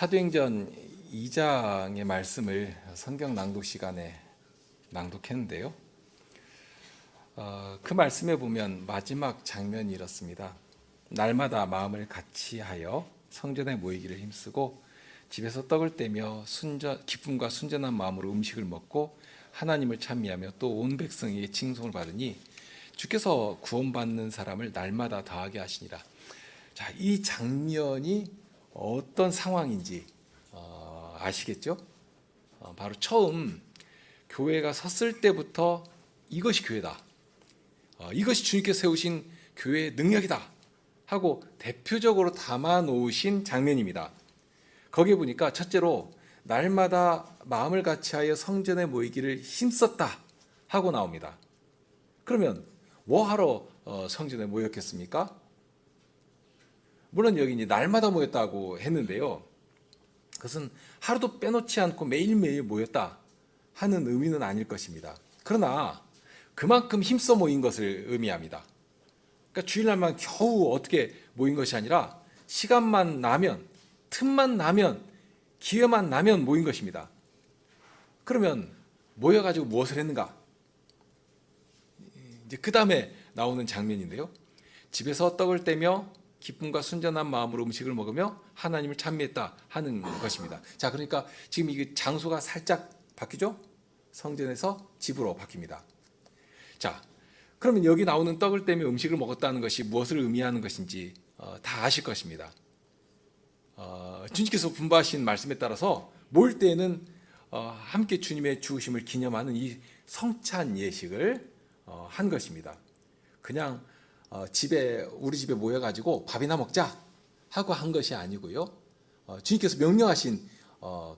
사도행전 2장의 말씀을 성경 낭독 시간에 낭독했는데요. 그 말씀에 보면 마지막 장면이 이렇습니다. 날마다 마음을 같이하여 성전에 모이기를 힘쓰고 집에서 떡을 떼며 기쁨과 순전한 마음으로 음식을 먹고 하나님을 찬미하며 또 온 백성에게 칭송을 받으니 주께서 구원받는 사람을 날마다 더하게 하시니라. 자, 이 장면이 어떤 상황인지 아시겠죠? 바로 처음 교회가 섰을 때부터 이것이 교회다, 이것이 주님께서 세우신 교회의 능력이다 하고 대표적으로 담아 놓으신 장면입니다. 거기에 보니까 첫째로 날마다 마음을 같이하여 성전에 모이기를 힘썼다 하고 나옵니다. 그러면 뭐 하러 성전에 모였겠습니까? 물론 여기 이제 날마다 모였다고 했는데요. 그것은 하루도 빼놓지 않고 매일매일 모였다 하는 의미는 아닐 것입니다. 그러나 그만큼 힘써 모인 것을 의미합니다. 그러니까 주일날만 겨우 어떻게 모인 것이 아니라 시간만 나면, 틈만 나면, 기회만 나면 모인 것입니다. 그러면 모여가지고 무엇을 했는가? 이제 그 다음에 나오는 장면인데요. 집에서 떡을 떼며 기쁨과 순전한 마음으로 음식을 먹으며 하나님을 찬미했다 하는 것입니다. 자, 그러니까 지금 이 장소가 살짝 바뀌죠? 성전에서 집으로 바뀝니다. 자, 그러면 여기 나오는 떡을 떼며 음식을 먹었다는 것이 무엇을 의미하는 것인지 다 아실 것입니다. 주님께서 분부하신 말씀에 따라서 모일 때에는 함께 주님의 죽으심을 기념하는 이 성찬 예식을 한 것입니다. 그냥 우리 집에 모여가지고 밥이나 먹자 하고 한 것이 아니고요. 주님께서 명령하신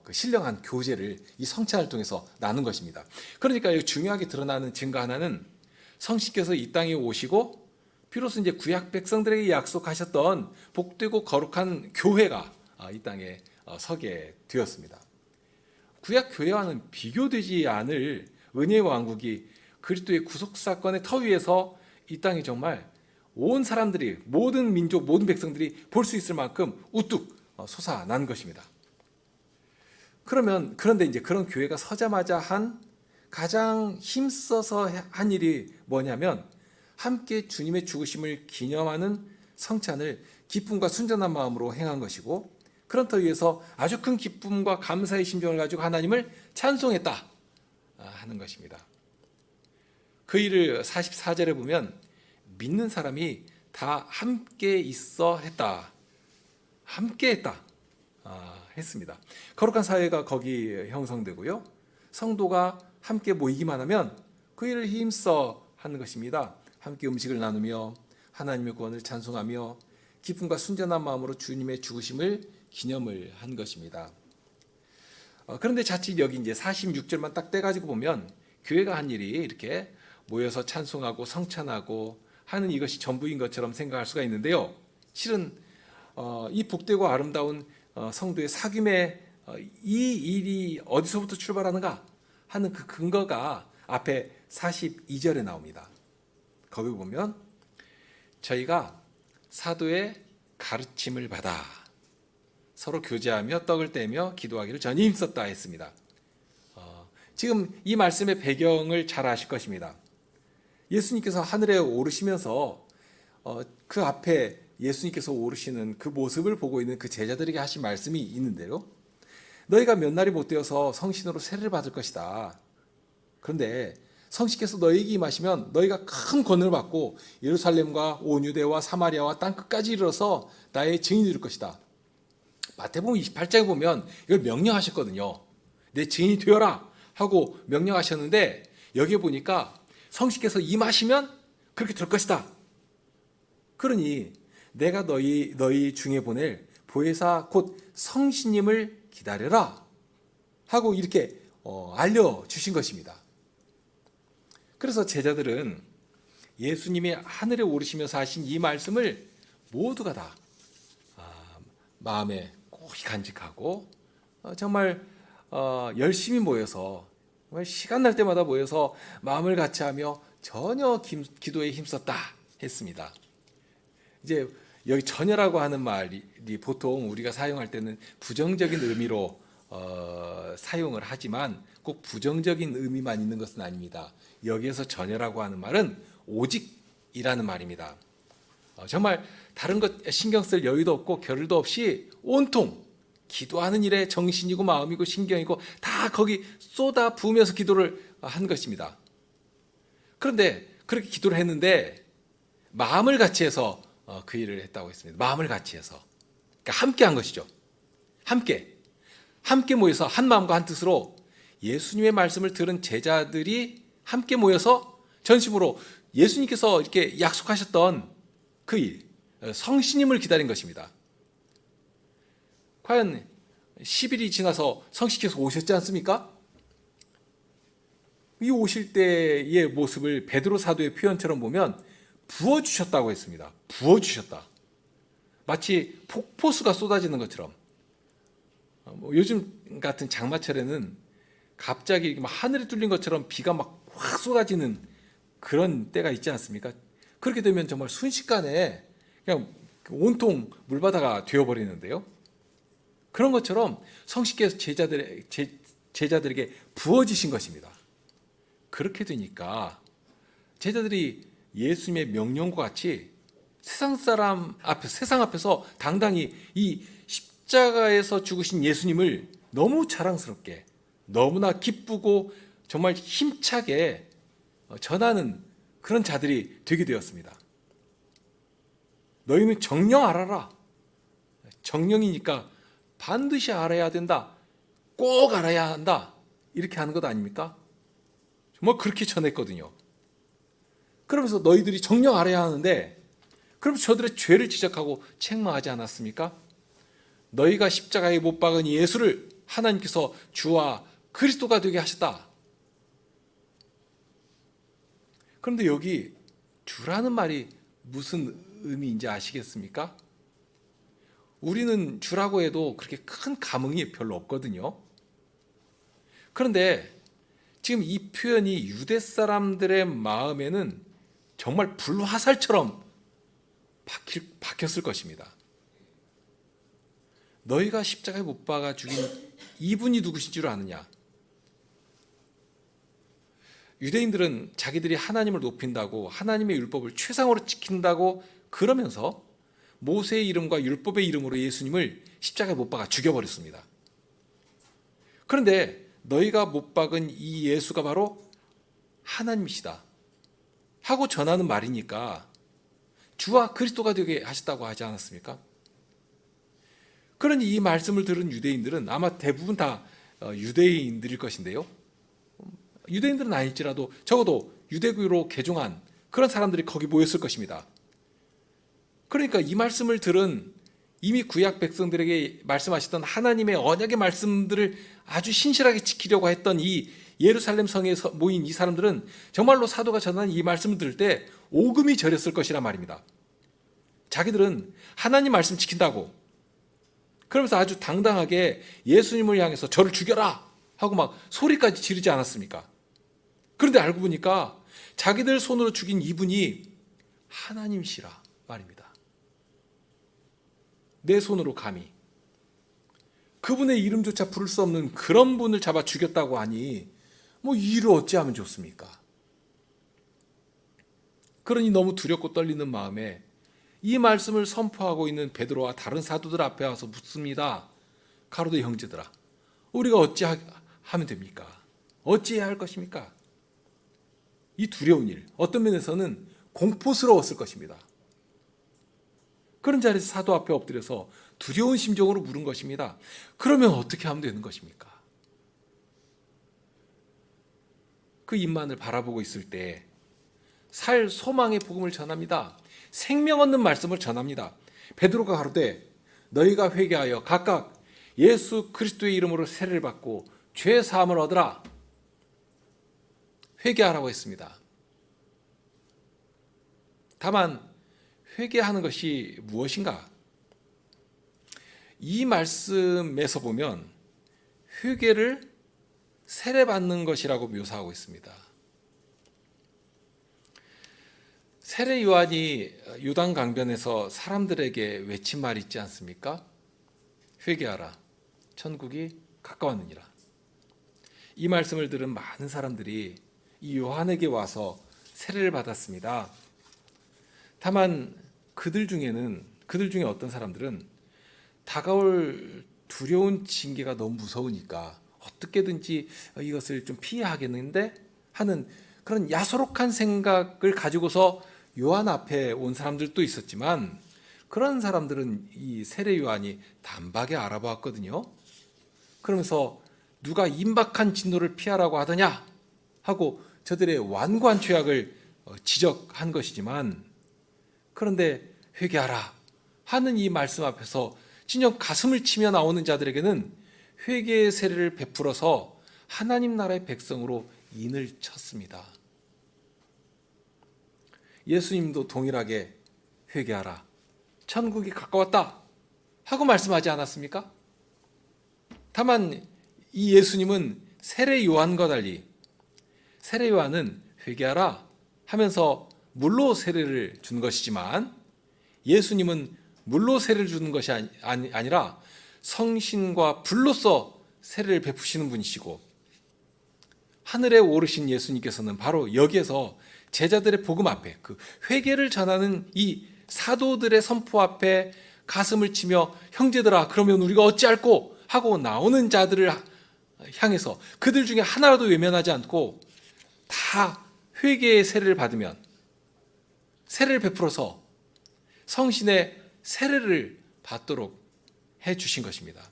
그 신령한 교제를 이 성찬을 통해서 나눈 것입니다. 그러니까 중요하게 드러나는 증거 하나는 성신께서 이 땅에 오시고 비로소 이제 구약 백성들에게 약속하셨던 복되고 거룩한 교회가 이 땅에 서게 되었습니다. 구약 교회와는 비교되지 않을 은혜의 왕국이 그리스도의 구속 사건의 터 위에서 이 땅에 정말 온 사람들이, 모든 민족, 모든 백성들이 볼 수 있을 만큼 우뚝 솟아난 것입니다. 그런데 이제 그런 교회가 서자마자 가장 힘써서 한 일이 뭐냐면 함께 주님의 죽으심을 기념하는 성찬을 기쁨과 순전한 마음으로 행한 것이고, 그런 터 위에서 아주 큰 기쁨과 감사의 심정을 가지고 하나님을 찬송했다 하는 것입니다. 그 일을 44절에 보면 믿는 사람이 다 함께 있어 했다, 함께 했다 했습니다. 거룩한 사회가 거기 형성되고요, 성도가 함께 모이기만 하면 그 일을 힘써 하는 것입니다. 함께 음식을 나누며 하나님의 구원을 찬송하며 기쁨과 순전한 마음으로 주님의 죽으심을 기념을 한 것입니다. 그런데 자칫 여기 이제 46절만 딱 떼가지고 보면 교회가 한 일이 이렇게 모여서 찬송하고 성찬하고 하는 이것이 전부인 것처럼 생각할 수가 있는데요. 실은 이 복되고 아름다운 성도의 사귐의 이 일이 어디서부터 출발하는가 하는 그 근거가 앞에 42절에 나옵니다. 거기 보면 저희가 사도의 가르침을 받아 서로 교제하며 떡을 떼며 기도하기를 전히 힘썼다 했습니다. 지금 이 말씀의 배경을 잘 아실 것입니다. 예수님께서 하늘에 오르시면서 그 앞에 예수님께서 오르시는 그 모습을 보고 있는 그 제자들에게 하신 말씀이 있는데요. 너희가 몇 날이 못 되어서 성신으로 세례를 받을 것이다. 그런데 성신께서 너희에게 임하시면 너희가 큰 권능을 받고 예루살렘과 온 유대와 사마리아와 땅끝까지 이르러서 나의 증인이 될 것이다. 마태복음 28장에 보면 이걸 명령하셨거든요. 내 증인이 되어라 하고 명령하셨는데, 여기에 보니까 성신께서 임하시면 그렇게 될 것이다. 그러니 내가 너희 중에 보낼 보혜사 곧 성신님을 기다려라 하고 이렇게 알려주신 것입니다. 그래서 제자들은 예수님이 하늘에 오르시면서 하신 이 말씀을 모두가 다 마음에 고이 간직하고 정말 열심히 모여서 시간 날 때마다 모여서 마음을 같이하며 전혀 기도에 힘썼다 했습니다. 이제 여기 전혀라고 하는 말이 보통 우리가 사용할 때는 부정적인 의미로 사용을 하지만 꼭 부정적인 의미만 있는 것은 아닙니다. 여기에서 전혀라고 하는 말은 오직이라는 말입니다. 정말 다른 것 신경 쓸 여유도 없고 겨를도 없이 온통 기도하는 일에 정신이고 마음이고 신경이고 다 거기 쏟아 부으면서 기도를 한 것입니다. 그런데 그렇게 기도를 했는데 마음을 같이 해서 그 일을 했다고 했습니다. 마음을 같이 해서. 그러니까 함께 한 것이죠. 함께 모여서 한 마음과 한 뜻으로 예수님의 말씀을 들은 제자들이 함께 모여서 전심으로 예수님께서 이렇게 약속하셨던 그 일, 성신임을 기다린 것입니다. 과연 10일이 지나서 성신께서 오셨지 않습니까? 이 오실 때의 모습을 베드로 사도의 표현처럼 보면 부어주셨다고 했습니다. 부어주셨다. 마치 폭포수가 쏟아지는 것처럼. 요즘 같은 장마철에는 갑자기 막 하늘이 뚫린 것처럼 비가 막 확 쏟아지는 그런 때가 있지 않습니까? 그렇게 되면 정말 순식간에 그냥 온통 물바다가 되어버리는데요. 그런 것처럼 성신께서 제자들에게 부어지신 것입니다. 그렇게 되니까 제자들이 예수님의 명령과 같이 세상 앞에서 당당히 이 십자가에서 죽으신 예수님을 너무 자랑스럽게 너무나 기쁘고 정말 힘차게 전하는 그런 자들이 되게 되었습니다. 너희는 정령 알아라. 정령이니까 반드시 알아야 된다. 꼭 알아야 한다. 이렇게 하는 것 아닙니까? 정말 그렇게 전했거든요. 그러면서 너희들이 정령 알아야 하는데 그럼 저들의 죄를 지적하고 책망하지 않았습니까? 너희가 십자가에 못 박은 예수를 하나님께서 주와 그리스도가 되게 하셨다. 그런데 여기 주라는 말이 무슨 의미인지 아시겠습니까? 우리는 주라고 해도 그렇게 큰 감흥이 별로 없거든요. 그런데 지금 이 표현이 유대 사람들의 마음에는 정말 불화살처럼 박혔을 것입니다. 너희가 십자가에 못 박아 죽인 이분이 누구신 줄 아느냐? 유대인들은 자기들이 하나님을 높인다고 하나님의 율법을 최상으로 지킨다고 그러면서 모세의 이름과 율법의 이름으로 예수님을 십자가에 못 박아 죽여버렸습니다. 그런데 너희가 못 박은 이 예수가 바로 하나님이시다 하고 전하는 말이니까 주와 그리스도가 되게 하셨다고 하지 않았습니까? 그러니 이 말씀을 들은 유대인들은 아마 대부분 다 유대인들일 것인데요. 유대인들은 아닐지라도 적어도 유대교로 개종한 그런 사람들이 거기 모였을 것입니다. 그러니까 이 말씀을 들은 이미 구약 백성들에게 말씀하셨던 하나님의 언약의 말씀들을 아주 신실하게 지키려고 했던 이 예루살렘 성에 모인 이 사람들은 정말로 사도가 전한 이 말씀을 들을 때 오금이 저렸을 것이란 말입니다. 자기들은 하나님 말씀 지킨다고 그러면서 아주 당당하게 예수님을 향해서 저를 죽여라 하고 막 소리까지 지르지 않았습니까? 그런데 알고 보니까 자기들 손으로 죽인 이분이 하나님이시라 말입니다. 내 손으로 감히 그분의 이름조차 부를 수 없는 그런 분을 잡아 죽였다고 하니 뭐 이 일을 어찌하면 좋습니까? 그러니 너무 두렵고 떨리는 마음에 이 말씀을 선포하고 있는 베드로와 다른 사도들 앞에 와서 묻습니다. 가로대 형제들아, 우리가 어찌하면 됩니까? 어찌해야 할 것입니까? 이 두려운 일, 어떤 면에서는 공포스러웠을 것입니다. 그런 자리에서 사도 앞에 엎드려서 두려운 심정으로 물은 것입니다. 그러면 어떻게 하면 되는 것입니까? 그 입만을 바라보고 있을 때 살 소망의 복음을 전합니다. 생명 얻는 말씀을 전합니다. 베드로가 가로되 너희가 회개하여 각각 예수 그리스도의 이름으로 세례를 받고 죄 사함을 얻으라. 회개하라고 했습니다. 다만 회개하는 것이 무엇인가? 이 말씀에서 보면 회개를 세례받는 것이라고 묘사하고 있습니다. 세례 요한이 요단 강변에서 사람들에게 외친 말이 있지 않습니까? 회개하라, 천국이 가까웠느니라. 이 말씀을 들은 많은 사람들이 이 요한에게 와서 세례를 받았습니다. 다만 그들 중에 어떤 사람들은 다가올 두려운 징계가 너무 무서우니까 어떻게든지 이것을 좀 피해야겠는데 하는 그런 야속한 생각을 가지고서 요한 앞에 온 사람들도 있었지만, 그런 사람들은 이 세례 요한이 단박에 알아보았거든요. 그러면서 누가 임박한 진노를 피하라고 하더냐 하고 저들의 완고한 죄악을 지적한 것이지만, 그런데 회개하라 하는 이 말씀 앞에서 진정 가슴을 치며 나오는 자들에게는 회개의 세례를 베풀어서 하나님 나라의 백성으로 인을 쳤습니다. 예수님도 동일하게 회개하라, 천국이 가까웠다 하고 말씀하지 않았습니까? 다만 이 예수님은 세례 요한과 달리 세례 요한은 회개하라 하면서 물로 세례를 준 것이지만, 예수님은 물로 세례를 주는 것이 아니라 성신과 불로써 세례를 베푸시는 분이시고, 하늘에 오르신 예수님께서는 바로 여기에서 제자들의 복음 앞에, 그 회개를 전하는 이 사도들의 선포 앞에 가슴을 치며 형제들아 그러면 우리가 어찌할꼬 하고 나오는 자들을 향해서 그들 중에 하나라도 외면하지 않고 다 회개의 세례를 받으면 세례를 베풀어서 성신의 세례를 받도록 해주신 것입니다.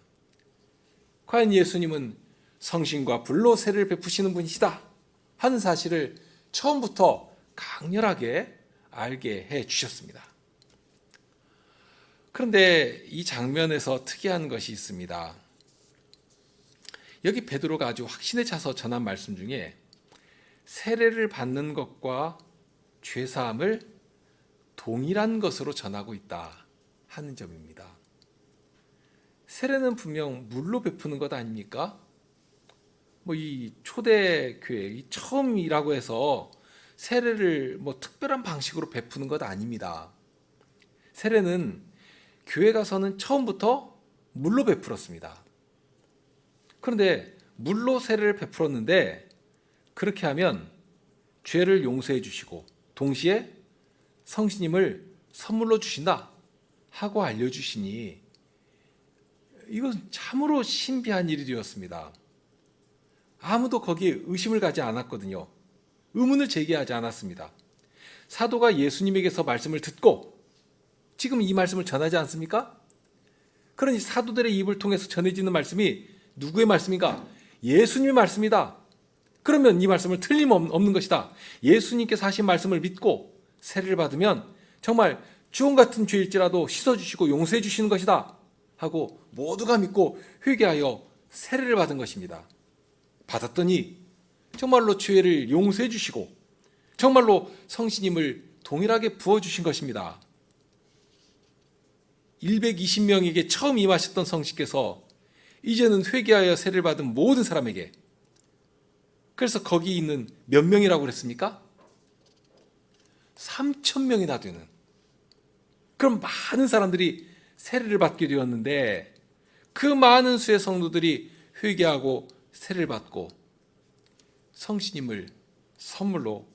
과연 예수님은 성신과 불로 세례를 베푸시는 분이시다 하는 사실을 처음부터 강렬하게 알게 해주셨습니다. 그런데 이 장면에서 특이한 것이 있습니다. 여기 베드로가 아주 확신에 차서 전한 말씀 중에 세례를 받는 것과 죄사함을 동일한 것으로 전하고 있다 하는 점입니다. 세례는 분명 물로 베푸는 것 아닙니까? 이 초대교회 이 처음이라고 해서 세례를 특별한 방식으로 베푸는 것 아닙니다. 세례는 교회 가서는 처음부터 물로 베풀었습니다. 그런데 물로 세례를 베풀었는데 그렇게 하면 죄를 용서해 주시고 동시에 성신님을 선물로 주신다 하고 알려주시니 이건 참으로 신비한 일이 되었습니다. 아무도 거기에 의심을 가지 않았거든요. 의문을 제기하지 않았습니다. 사도가 예수님에게서 말씀을 듣고 지금 이 말씀을 전하지 않습니까? 그러니 사도들의 입을 통해서 전해지는 말씀이 누구의 말씀인가? 예수님의 말씀이다. 그러면 이 말씀을 틀림없는 것이다. 예수님께서 하신 말씀을 믿고 세례를 받으면 정말 주홍 같은 죄일지라도 씻어주시고 용서해 주시는 것이다 하고 모두가 믿고 회개하여 세례를 받은 것입니다. 받았더니 정말로 죄를 용서해 주시고 정말로 성신님을 동일하게 부어주신 것입니다. 120명에게 처음 임하셨던 성신께서 이제는 회개하여 세례를 받은 모든 사람에게, 그래서 거기 있는 몇 명이라고 그랬습니까? 3,000명이나 되는, 그럼 많은 사람들이 세례를 받게 되었는데 그 많은 수의 성도들이 회개하고 세례를 받고 성신님을 선물로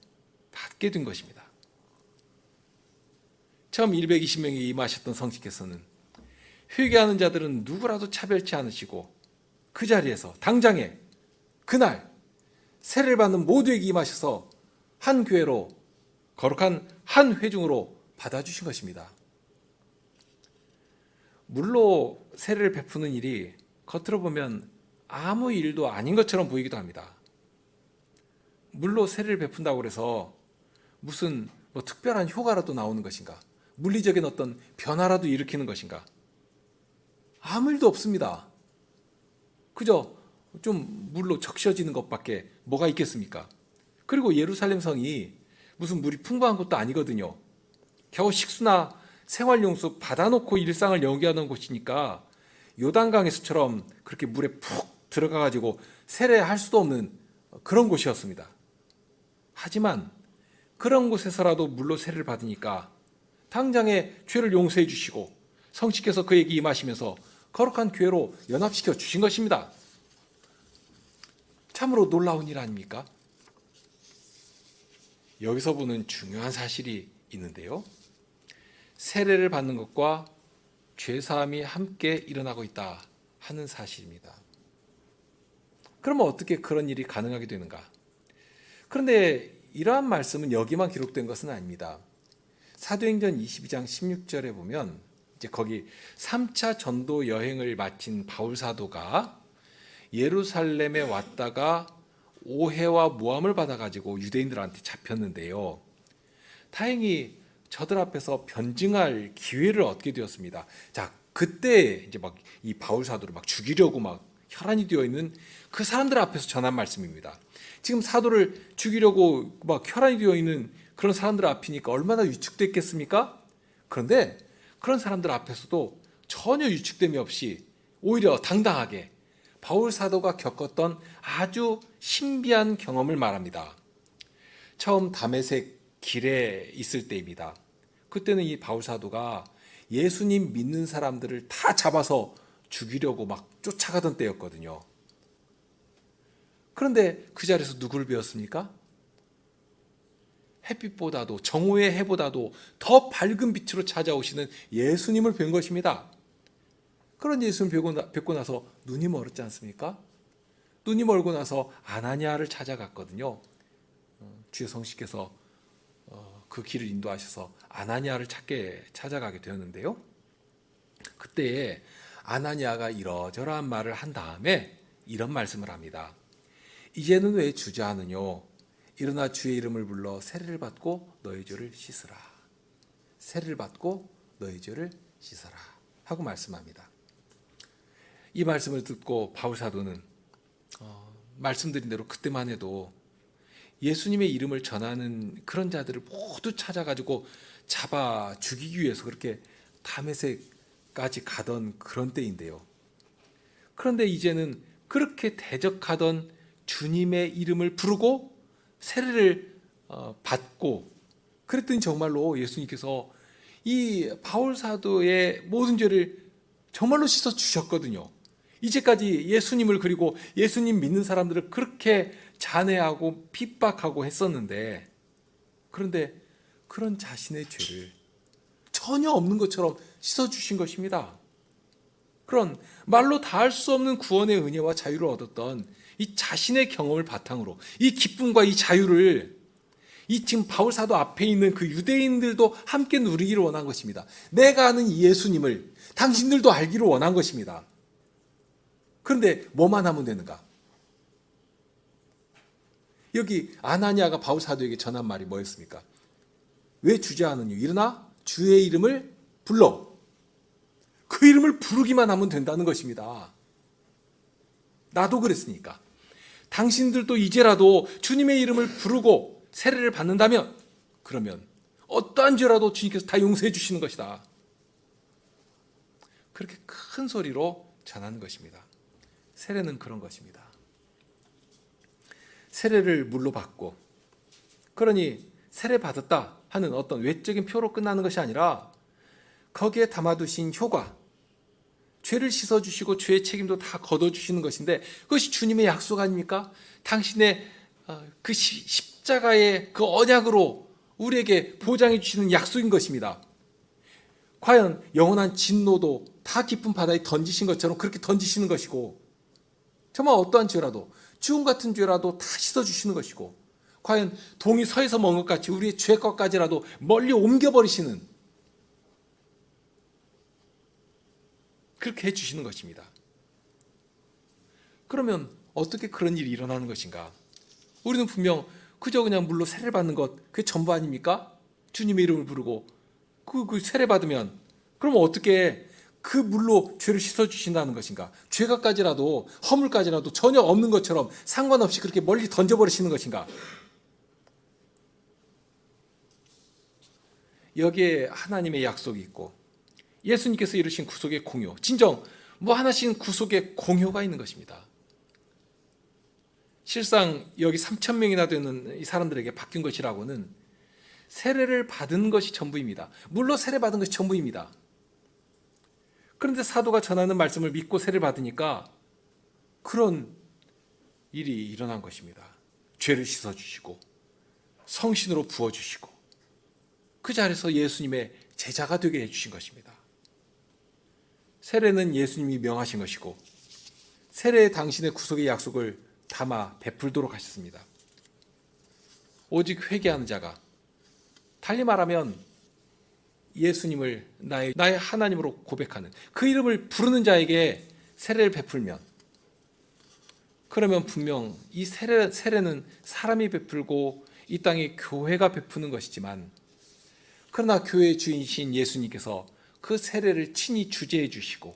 받게 된 것입니다. 처음 120명이 임하셨던 성신께서는 회개하는 자들은 누구라도 차별치 않으시고 그 자리에서 당장에 그날 세례를 받는 모두에게 임하셔서 한 교회로 거룩한 한 회중으로 받아주신 것입니다. 물로 세례를 베푸는 일이 겉으로 보면 아무 일도 아닌 것처럼 보이기도 합니다. 물로 세례를 베푼다고 해서 무슨 특별한 효과라도 나오는 것인가? 물리적인 어떤 변화라도 일으키는 것인가? 아무 일도 없습니다. 그저 좀 물로 적셔지는 것밖에 뭐가 있겠습니까? 그리고 예루살렘 성이 무슨 물이 풍부한 것도 아니거든요. 겨우 식수나 생활용수 받아놓고 일상을 연기하는 곳이니까 요단강에서처럼 그렇게 물에 푹 들어가가지고 세례할 수도 없는 그런 곳이었습니다. 하지만 그런 곳에서라도 물로 세례를 받으니까 당장에 죄를 용서해 주시고 성령께서 그에게 임하시면서 거룩한 교회로 연합시켜 주신 것입니다. 참으로 놀라운 일 아닙니까? 여기서 보는 중요한 사실이 있는데요. 세례를 받는 것과 죄사함이 함께 일어나고 있다 하는 사실입니다. 그러면 어떻게 그런 일이 가능하게 되는가? 그런데 이러한 말씀은 여기만 기록된 것은 아닙니다. 사도행전 22장 16절에 보면 이제 거기 3차 전도 여행을 마친 바울 사도가 예루살렘에 왔다가 오해와 모함을 받아가지고 유대인들한테 잡혔는데요. 다행히 저들 앞에서 변증할 기회를 얻게 되었습니다. 자, 그때 이제 막 이 바울 사도를 막 죽이려고 막 혈안이 되어 있는 그 사람들 앞에서 전한 말씀입니다. 지금 사도를 죽이려고 막 혈안이 되어 있는 그런 사람들 앞이니까 얼마나 위축됐겠습니까? 그런데 그런 사람들 앞에서도 전혀 위축됨이 없이 오히려 당당하게 바울 사도가 겪었던 아주 신비한 경험을 말합니다. 처음 다메섹 길에 있을 때입니다. 그때는 이 바울 사도가 예수님 믿는 사람들을 다 잡아서 죽이려고 막 쫓아가던 때였거든요. 그런데 그 자리에서 누구를 배웠습니까? 햇빛보다도 정오의 해보다도 더 밝은 빛으로 찾아오시는 예수님을 배운 것입니다. 그런 예수님 뵙고 나서 눈이 멀었지 않습니까? 눈이 멀고 나서 아나니아를 찾아갔거든요. 주의 성령께서 그 길을 인도하셔서 아나니아를 찾아가게 되었는데요. 그때에 아나니아가 이러저러한 말을 한 다음에 이런 말씀을 합니다. 이제는 왜 주저하느뇨? 일어나 주의 이름을 불러 세례를 받고 너희 죄를 씻으라. 세례를 받고 너희 죄를 씻어라 하고 말씀합니다. 이 말씀을 듣고 바울 사도는 말씀드린 대로 그때만 해도 예수님의 이름을 전하는 그런 자들을 모두 찾아가지고 잡아 죽이기 위해서 그렇게 다메섹까지 가던 그런 때인데요. 그런데 이제는 그렇게 대적하던 주님의 이름을 부르고 세례를 받고 그랬더니 정말로 예수님께서 이 바울 사도의 모든 죄를 정말로 씻어 주셨거든요. 이제까지 예수님을 그리고 예수님 믿는 사람들을 그렇게 잔해하고 핍박하고 했었는데, 그런데 그런 자신의 죄를 전혀 없는 것처럼 씻어주신 것입니다. 그런 말로 다할 수 없는 구원의 은혜와 자유를 얻었던 이 자신의 경험을 바탕으로 이 기쁨과 이 자유를 이 지금 바울 사도 앞에 있는 그 유대인들도 함께 누리기를 원한 것입니다. 내가 아는 이 예수님을 당신들도 알기를 원한 것입니다. 그런데 뭐만 하면 되는가? 여기 아나니아가 바울 사도에게 전한 말이 뭐였습니까? 왜 주저하느냐? 일어나 주의 이름을 불러. 그 이름을 부르기만 하면 된다는 것입니다. 나도 그랬으니까. 당신들도 이제라도 주님의 이름을 부르고 세례를 받는다면, 그러면 어떠한 죄라도 주님께서 다 용서해 주시는 것이다. 그렇게 큰 소리로 전하는 것입니다. 세례는 그런 것입니다. 세례를 물로 받고, 그러니 세례 받았다 하는 어떤 외적인 표로 끝나는 것이 아니라 거기에 담아두신 효과, 죄를 씻어주시고 죄의 책임도 다 걷어주시는 것인데, 그것이 주님의 약속 아닙니까? 당신의 그 십자가의 그 언약으로 우리에게 보장해 주시는 약속인 것입니다. 과연 영원한 진노도 다 깊은 바다에 던지신 것처럼 그렇게 던지시는 것이고, 정말 어떠한 죄라도, 죽음 같은 죄라도 다 씻어주시는 것이고, 과연 동이 서에서 먹은 것 같이 우리의 죄것까지라도 멀리 옮겨버리시는, 그렇게 해주시는 것입니다. 그러면 어떻게 그런 일이 일어나는 것인가? 우리는 분명 그저 그냥 물로 세례를 받는 것, 그게 전부 아닙니까? 주님의 이름을 부르고 그 세례 받으면, 그럼 어떻게 그 물로 죄를 씻어주신다는 것인가? 죄가까지라도, 허물까지라도 전혀 없는 것처럼 상관없이 그렇게 멀리 던져버리시는 것인가? 여기에 하나님의 약속이 있고 예수님께서 이루신 구속의 공효, 진정 무한하신 구속의 공효가 있는 것입니다. 실상 여기 3,000명이나 되는 이 사람들에게 바뀐 것이라고는 세례를 받은 것이 전부입니다. 물로 세례 받은 것이 전부입니다. 그런데 사도가 전하는 말씀을 믿고 세례를 받으니까 그런 일이 일어난 것입니다. 죄를 씻어주시고 성신으로 부어주시고 그 자리에서 예수님의 제자가 되게 해주신 것입니다. 세례는 예수님이 명하신 것이고 세례에 당신의 구속의 약속을 담아 베풀도록 하셨습니다. 오직 회개하는 자가, 달리 말하면 예수님을 나의 하나님으로 고백하는 그 이름을 부르는 자에게 세례를 베풀면, 그러면 분명 이 세례는 사람이 베풀고 이 땅에 교회가 베푸는 것이지만, 그러나 교회의 주인이신 예수님께서 그 세례를 친히 주재해 주시고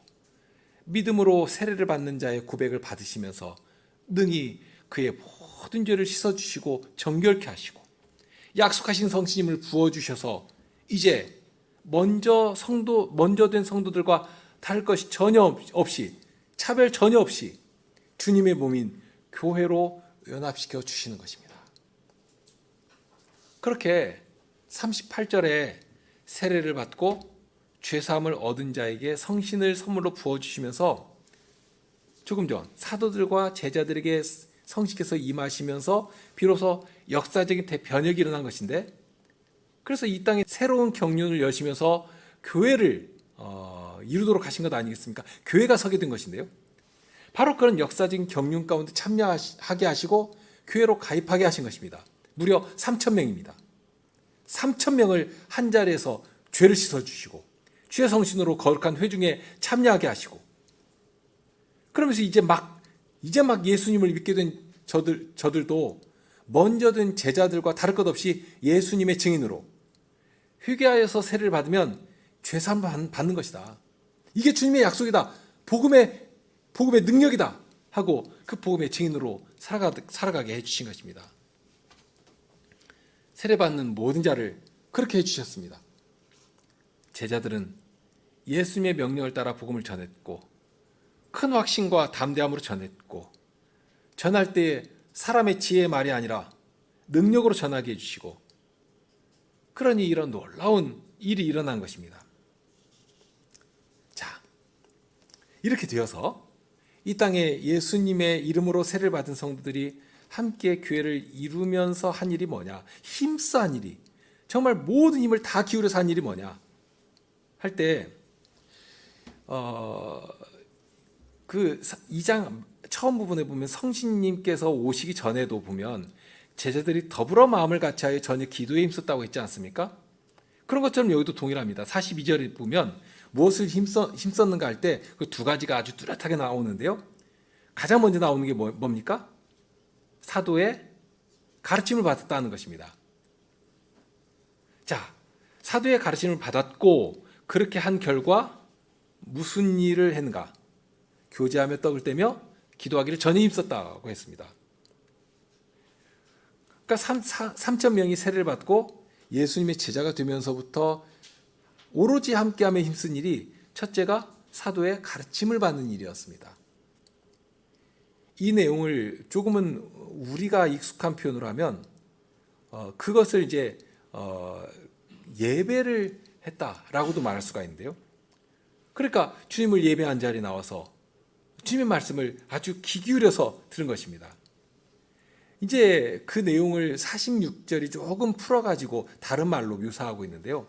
믿음으로 세례를 받는 자의 고백을 받으시면서 능히 그의 모든 죄를 씻어주시고 정결케 하시고 약속하신 성신님을 부어주셔서 이제 먼저 된 성도들과 다를 것이 전혀 없이, 차별 전혀 없이 주님의 몸인 교회로 연합시켜 주시는 것입니다. 그렇게 38절에 세례를 받고 죄사함을 얻은 자에게 성신을 선물로 부어주시면서 조금 전 사도들과 제자들에게 성신께서 임하시면서 비로소 역사적인 대변혁이 일어난 것인데, 그래서 이 땅에 새로운 경륜을 여시면서 교회를 이루도록 하신 것 아니겠습니까? 교회가 서게 된 것인데요. 바로 그런 역사적인 경륜 가운데 참여하게 하시고 교회로 가입하게 하신 것입니다. 무려 3,000명입니다. 3,000명을 한 자리에서 죄를 씻어주시고 주의 성신으로 거룩한 회중에 참여하게 하시고, 그러면서 이제 막 예수님을 믿게 된 저들도 먼저 된 제자들과 다를 것 없이 예수님의 증인으로 회개하여서 세례를 받으면 죄사함 받는 것이다. 이게 주님의 약속이다. 복음의 능력이다. 하고 그 복음의 증인으로 살아가게 해주신 것입니다. 세례받는 모든 자를 그렇게 해주셨습니다. 제자들은 예수님의 명령을 따라 복음을 전했고 큰 확신과 담대함으로 전했고, 전할 때에 사람의 지혜의 말이 아니라 능력으로 전하게 해주시고, 그러니 이런 놀라운 일이 일어난 것입니다. 자, 이렇게 되어서 이 땅에 예수님의 이름으로 세례를 받은 성도들이 함께 교회를 이루면서 한 일이 뭐냐, 힘써 한 일이, 정말 모든 힘을 다 기울여서 한 일이 뭐냐 할 때 그 2장 처음 부분에 보면 성신님께서 오시기 전에도 보면 제자들이 더불어 마음을 같이하여 전혀 기도에 힘썼다고 했지 않습니까? 그런 것처럼 여기도 동일합니다. 42절에 보면 무엇을 힘썼는가 할 때 그 두 가지가 아주 뚜렷하게 나오는데요. 가장 먼저 나오는 게 뭡니까? 사도의 가르침을 받았다는 것입니다. 자, 사도의 가르침을 받았고 그렇게 한 결과 무슨 일을 했는가? 교제하며 떡을 떼며 기도하기를 전혀 힘썼다고 했습니다. 그러니까 3,000명이 세례를 받고 예수님의 제자가 되면서부터 오로지 함께하며 힘쓴 일이, 첫째가 사도의 가르침을 받는 일이었습니다. 이 내용을 조금은 우리가 익숙한 표현으로 하면 그것을 이제 예배를 했다라고도 말할 수가 있는데요. 그러니까 주님을 예배한 자리에 나와서 주님의 말씀을 아주 귀 기울여서 들은 것입니다. 이제 그 내용을 46절이 조금 풀어가지고 다른 말로 묘사하고 있는데요.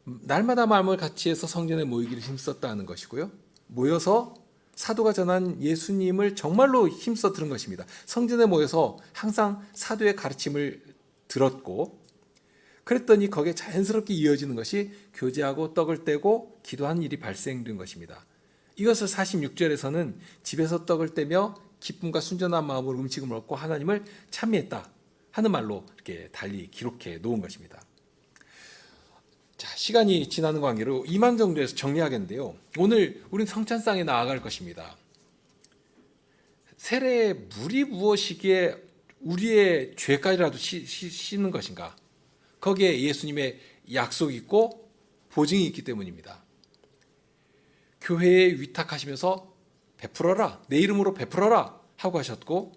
날마다 마음을 같이 해서 성전에 모이기를 힘썼다는 것이고요. 모여서 사도가 전한 예수님을 정말로 힘써 들은 것입니다. 성전에 모여서 항상 사도의 가르침을 들었고, 그랬더니 거기에 자연스럽게 이어지는 것이 교제하고 떡을 떼고 기도하는 일이 발생된 것입니다. 이것을 46절에서는 집에서 떡을 떼며 기쁨과 순전한 마음으로 음식을 먹고 하나님을 찬미했다 하는 말로 이렇게 달리 기록해 놓은 것입니다. 자, 시간이 지나는 관계로 이만 정도에서 정리하겠는데요. 오늘 우리는 성찬상에 나아갈 것입니다. 세례의 물이 무엇이기에 우리의 죄까지라도 씻는 것인가? 거기에 예수님의 약속이 있고 보증이 있기 때문입니다. 교회에 위탁하시면서 베풀어라, 내 이름으로 베풀어라 하고 하셨고,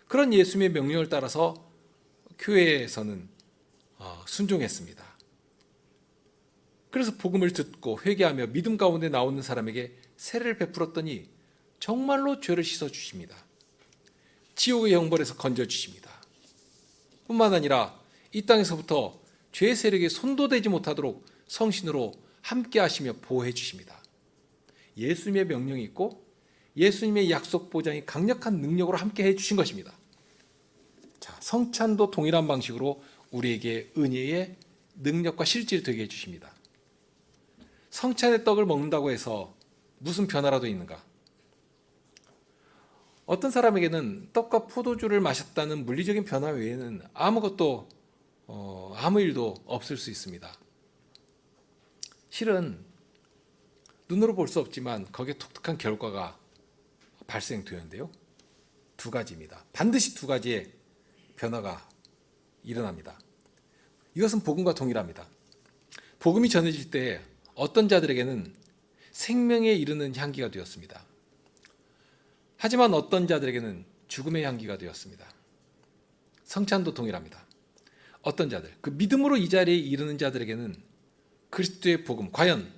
그런 예수님의 명령을 따라서 교회에서는 순종했습니다. 그래서 복음을 듣고 회개하며 믿음 가운데 나오는 사람에게 세례를 베풀었더니 정말로 죄를 씻어주십니다. 지옥의 형벌에서 건져주십니다. 뿐만 아니라 이 땅에서부터 죄의 세력에 손도 대지 못하도록 성신으로 함께 하시며 보호해 주십니다. 예수님의 명령이 있고 예수님의 약속 보장이 강력한 능력으로 함께 해 주신 것입니다. 자, 성찬도 동일한 방식으로 우리에게 은혜의 능력과 실질이 되게 해 주십니다. 성찬의 떡을 먹는다고 해서 무슨 변화라도 있는가? 어떤 사람에게는 떡과 포도주를 마셨다는 물리적인 변화 외에는 아무것도 아무 일도 없을 수 있습니다. 실은 눈으로 볼 수 없지만 거기에 독특한 결과가 발생되는데요. 두 가지입니다. 반드시 두 가지의 변화가 일어납니다. 이것은 복음과 동일합니다. 복음이 전해질 때 어떤 자들에게는 생명에 이르는 향기가 되었습니다. 하지만 어떤 자들에게는 죽음의 향기가 되었습니다. 성찬도 동일합니다. 어떤 자들, 그 믿음으로 이 자리에 이르는 자들에게는 그리스도의 복음, 과연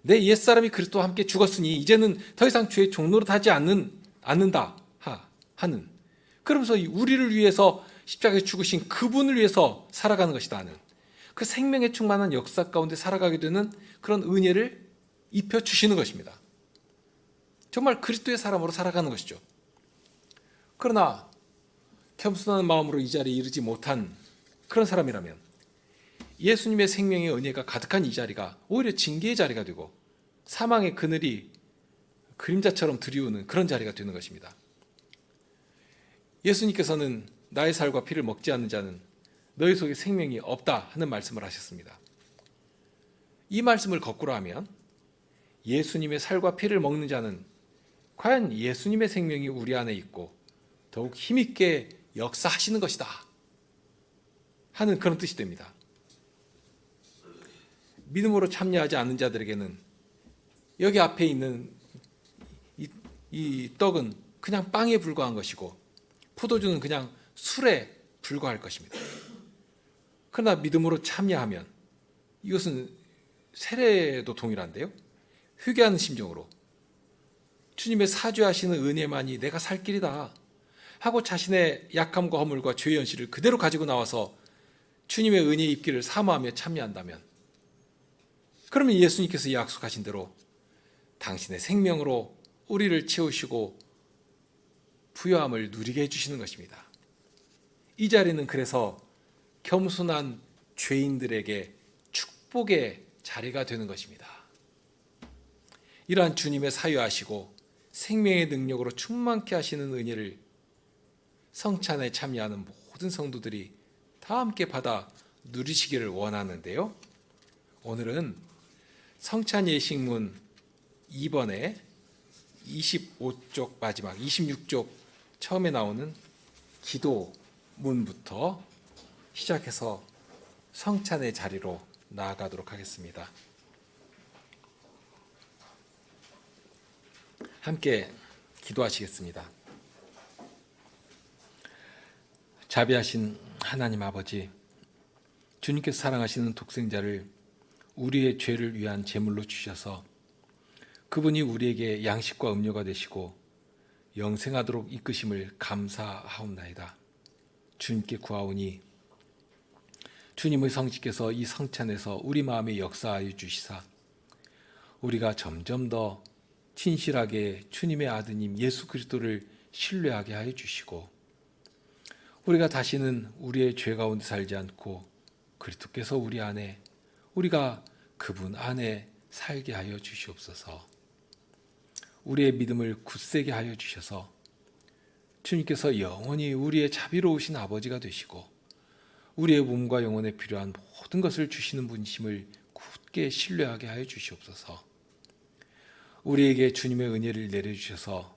내 옛사람이 그리스도와 함께 죽었으니 이제는 더 이상 죄의 종노릇 하지 않는다 하는, 그러면서 우리를 위해서 십자가에 죽으신 그분을 위해서 살아가는 것이다 하는, 그 생명에 충만한 역사 가운데 살아가게 되는 그런 은혜를 입혀주시는 것입니다. 정말 그리스도의 사람으로 살아가는 것이죠. 그러나 겸손한 마음으로 이 자리에 이르지 못한 그런 사람이라면 예수님의 생명의 은혜가 가득한 이 자리가 오히려 징계의 자리가 되고 사망의 그늘이 그림자처럼 들이우는 그런 자리가 되는 것입니다. 예수님께서는 나의 살과 피를 먹지 않는 자는 너희 속에 생명이 없다 하는 말씀을 하셨습니다. 이 말씀을 거꾸로 하면 예수님의 살과 피를 먹는 자는 과연 예수님의 생명이 우리 안에 있고 더욱 힘있게 역사하시는 것이다 하는 그런 뜻이 됩니다. 믿음으로 참여하지 않는 자들에게는 여기 앞에 있는 이 떡은 그냥 빵에 불과한 것이고 포도주는 그냥 술에 불과할 것입니다. 그러나 믿음으로 참여하면 이것은 세례도 동일한데요. 회개하는 심정으로 주님의 사죄하시는 은혜만이 내가 살 길이다 하고 자신의 약함과 허물과 죄의 현실을 그대로 가지고 나와서 주님의 은혜의 입기를 사모하며 참여한다면, 그러면 예수님께서 약속하신 대로 당신의 생명으로 우리를 채우시고 부요함을 누리게 해주시는 것입니다. 이 자리는 그래서 겸손한 죄인들에게 축복의 자리가 되는 것입니다. 이러한 주님의 사유하시고 생명의 능력으로 충만케 하시는 은혜를 성찬에 참여하는 모든 성도들이 다 함께 받아 누리시기를 원하는데요. 오늘은 성찬 예식문 2번에 25쪽 마지막 26쪽 처음에 나오는 기도문부터 시작해서 성찬의 자리로 나아가도록 하겠습니다. 함께 기도하시겠습니다. 자비하신 하나님 아버지, 주님께서 사랑하시는 독생자를 우리의 죄를 위한 제물로 주셔서 그분이 우리에게 양식과 음료가 되시고 영생하도록 이끄심을 감사하옵나이다. 주님께 구하오니 주님의 성지께서 이 성찬에서 우리 마음에 역사하여 주시사 우리가 점점 더 진실하게 주님의 아드님 예수 그리스도를 신뢰하게 하여 주시고 우리가 다시는 우리의 죄 가운데 살지 않고 그리스도께서 우리 안에, 우리가 그분 안에 살게 하여 주시옵소서. 우리의 믿음을 굳세게 하여 주셔서 주님께서 영원히 우리의 자비로우신 아버지가 되시고 우리의 몸과 영혼에 필요한 모든 것을 주시는 분이심을 굳게 신뢰하게 하여 주시옵소서. 우리에게 주님의 은혜를 내려주셔서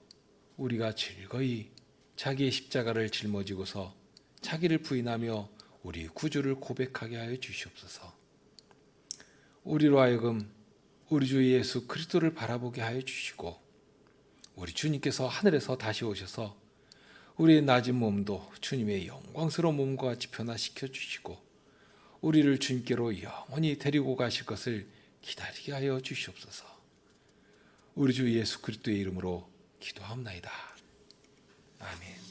우리가 즐거이 자기의 십자가를 짊어지고서 자기를 부인하며 우리 구주를 고백하게 하여 주시옵소서. 우리로 하여금 우리 주 예수 그리스도를 바라보게 하여 주시고 우리 주님께서 하늘에서 다시 오셔서 우리의 낮은 몸도 주님의 영광스러운 몸과 같이 변화시켜 주시고 우리를 주님께로 영원히 데리고 가실 것을 기다리게 하여 주시옵소서. 우리 주 예수 그리스도의 이름으로 기도하옵나이다. 아멘.